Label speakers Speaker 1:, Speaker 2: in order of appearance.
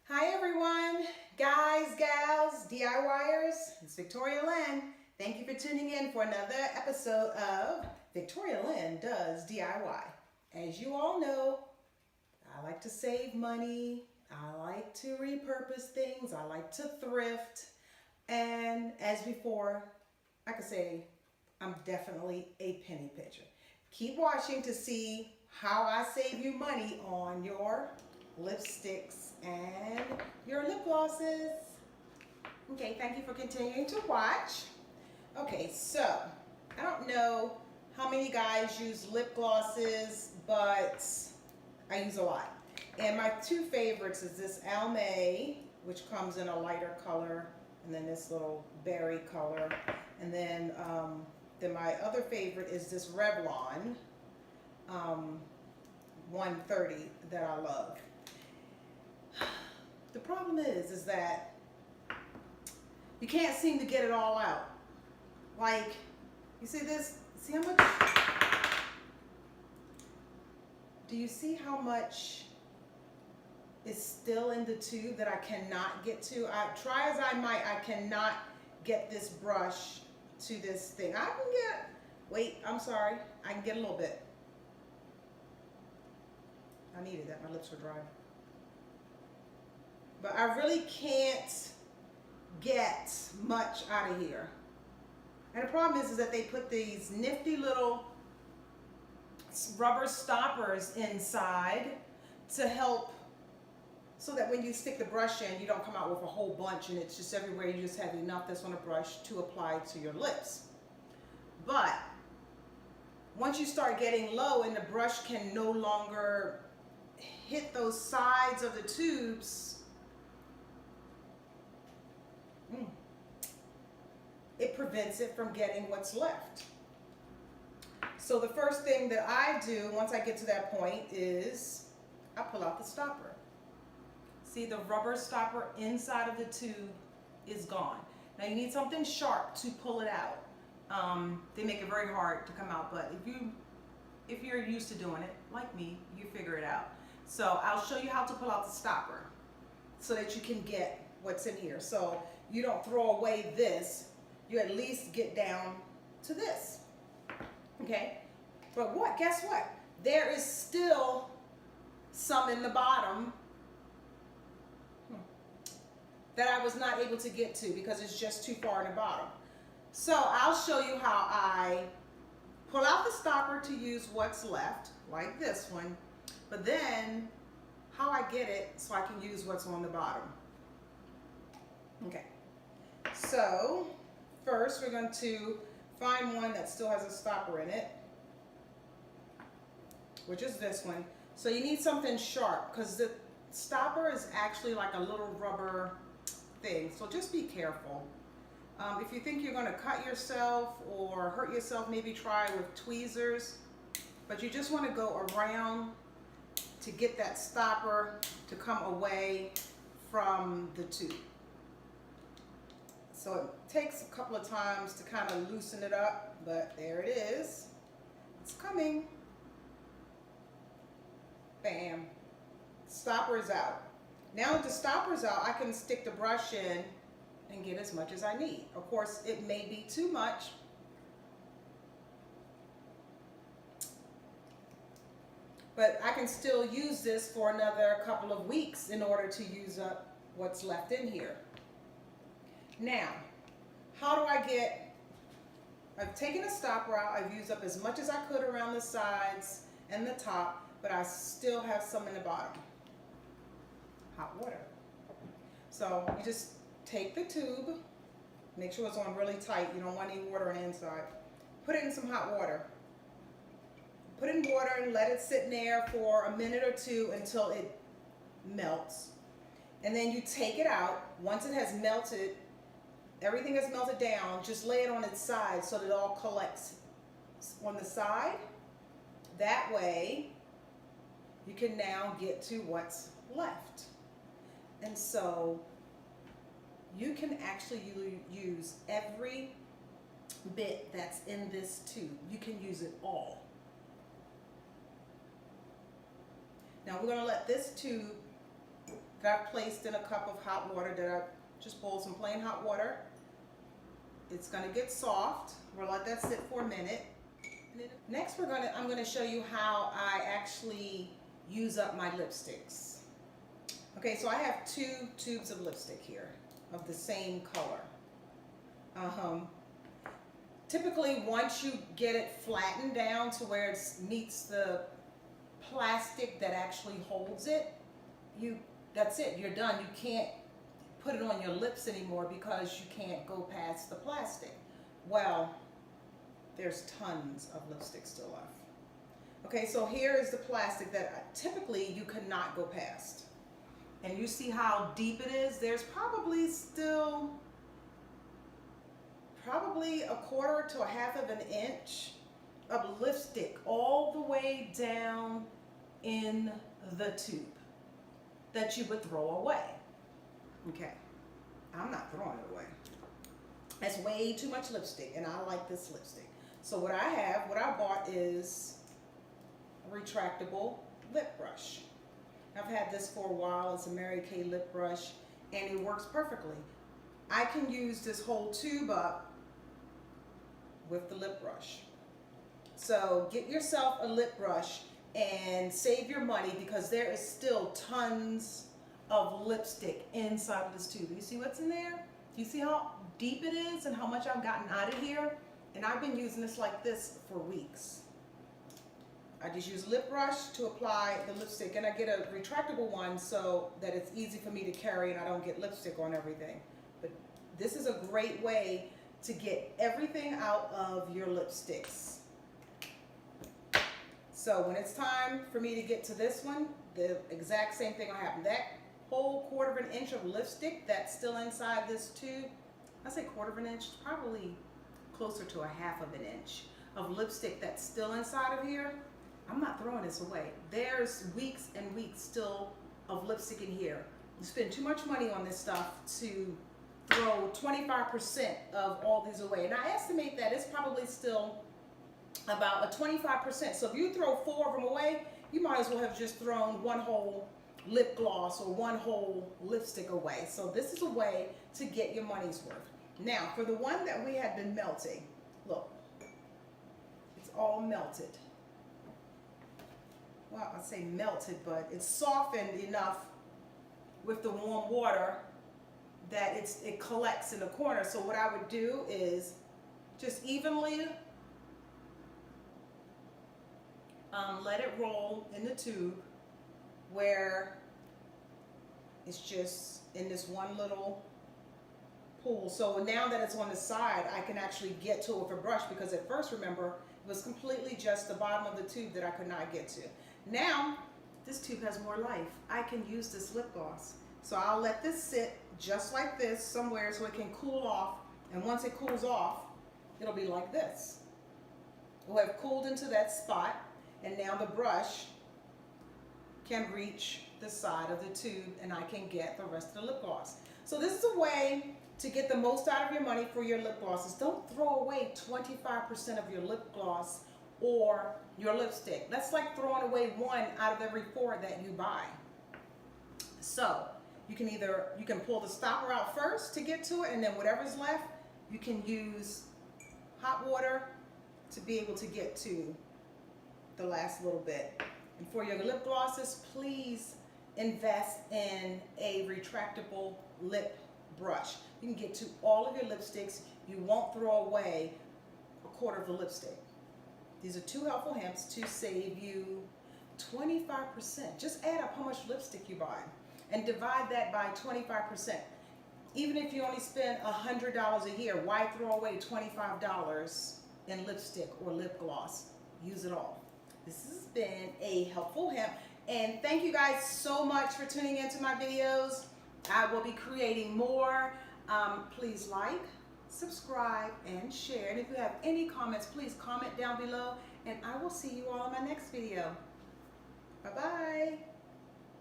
Speaker 1: Hi everyone, guys, gals, DIYers, it's Victoria Lynn. Thank you for tuning in for another episode of Victoria Lynn Does DIY. As you all know, I like to save money, I like to repurpose things, I like to thrift, and as before, I could say I'm definitely a penny pincher. Keep watching to see how I save you money on your lipsticks and your lip glosses. Okay, thank you for continuing to watch. Okay, so I don't know how many guys use lip glosses, but I use a lot. And my two favorites is this Almay, which comes in a lighter color, and then this little berry color. And then my other favorite is this Revlon 130 that I love. The problem is that you can't seem to get it all out. Like, you see this? See how much? Do you see how much is still in the tube that I cannot get to? I try as I might, I cannot get this brush to this thing. I can get, wait, I'm sorry. I can get a little bit. I needed that, my lips were dry. But I really can't get much out of here. And the problem is that they put these nifty little rubber stoppers inside to help so that when you stick the brush in, you don't come out with a whole bunch and it's just everywhere. You just have enough that's on a brush to apply to your lips. But once you start getting low and the brush can no longer hit those sides of the tubes, it prevents it from getting what's left. So the first thing that I do once I get to that point is I pull out the stopper. See, the rubber stopper inside of the tube is gone. Now you need something sharp to pull it out. They make it very hard to come out, but if you're used to doing it, like me, you figure it out. So I'll show you how to pull out the stopper so that you can get what's in here. So you don't throw away this, you at least get down to this, okay? But what, guess what? There is still some in the bottom that I was not able to get to because it's just too far in the bottom. So I'll show you how I pull out the stopper to use what's left, like this one, but then how I get it so I can use what's on the bottom. Okay, so first we're going to find one that still has a stopper in it, which is this one. So you need something sharp because the stopper is actually like a little rubber thing, so just be careful. If you think you're going to cut yourself or hurt yourself, maybe try with tweezers, but you just want to go around to get that stopper to come away from the tube. So it takes a couple of times to kind of loosen it up, but there it is. It's coming. Bam. Stopper's out. Now that the stopper's out, I can stick the brush in and get as much as I need. Of course, it may be too much. But I can still use this for another couple of weeks in order to use up what's left in here. Now, how do I get, I've taken a stopper out, I've used up as much as I could around the sides and the top, but I still have some in the bottom. Hot water. So you just take the tube, make sure it's on really tight, you don't want any water on the inside. Put it in some hot water. Put in water and let it sit in there for a minute or two until it melts. And then you take it out. Once it has melted, everything has melted down, just lay it on its side so that it all collects on the side. That way, you can now get to what's left. And so, you can actually use every bit that's in this tube. You can use it all. Now we're going to let this tube that I've placed in a cup of hot water that I just boiled some plain hot water. It's gonna get soft. We'll let that sit for a minute. Next, I'm gonna show you how I actually use up my lipsticks. Okay, so I have 2 tubes of lipstick here of the same color. Typically, once you get it flattened down to where it meets the plastic that actually holds it, that's it, you're done. You can't put it on your lips anymore because you can't go past the plastic. Well, there's tons of lipstick still left. Okay, so here is the plastic that typically you could not go past. And you see how deep it is? There's probably still a quarter to a half of an inch of lipstick all the way down in the tube that you would throw away. Okay, I'm not throwing it away. That's way too much lipstick, and I like this lipstick. So what I bought is a retractable lip brush. I've had this for a while. It's a Mary Kay lip brush, and it works perfectly. I can use this whole tube up with the lip brush. So get yourself a lip brush and save your money, because there is still tons of lipstick inside of this tube. You see what's in there? You see how deep it is and how much I've gotten out of here? And I've been using this like this for weeks. I just use a lip brush to apply the lipstick, and I get a retractable one so that it's easy for me to carry and I don't get lipstick on everything. But this is a great way to get everything out of your lipsticks. So when it's time for me to get to this one, the exact same thing will happen. That whole quarter of an inch of lipstick that's still inside this tube, I say quarter of an inch, probably closer to a half of an inch of lipstick that's still inside of here. I'm not throwing this away. There's weeks and weeks still of lipstick in here. You spend too much money on this stuff to throw 25% of all these away. And I estimate that it's probably still about a 25%. So if you throw 4 of them away, you might as well have just thrown one whole lip gloss or one whole lipstick away. So this is a way to get your money's worth. Now, for the one that we had been melting, look, it's all melted. Well, I say melted, but it's softened enough with the warm water that it collects in the corner. So what I would do is just evenly let it roll in the tube where it's just in this one little pool. So now that it's on the side, I can actually get to it with a brush, because at first, remember, it was completely just the bottom of the tube that I could not get to. Now, this tube has more life. I can use this lip gloss. So I'll let this sit just like this somewhere so it can cool off. And once it cools off, it'll be like this. It will have cooled into that spot, and now the brush can reach the side of the tube and I can get the rest of the lip gloss. So this is a way to get the most out of your money for your lip glosses. Don't throw away 25% of your lip gloss or your lipstick. That's like throwing away 1 out of every 4 that you buy. So you can pull the stopper out first to get to it, and then whatever's left, you can use hot water to be able to get to the last little bit. And for your lip glosses, please invest in a retractable lip brush. You can get to all of your lipsticks. You won't throw away a quarter of the lipstick. These are 2 helpful hints to save you 25%. Just add up how much lipstick you buy and divide that by 25%. Even if you only spend $100 a year, why throw away $25 in lipstick or lip gloss? Use it all. This has been a helpful hint, and thank you guys so much for tuning into my videos. I will be creating more. Please like, subscribe, and share. And if you have any comments, please comment down below, and I will see you all in my next video. Bye-bye.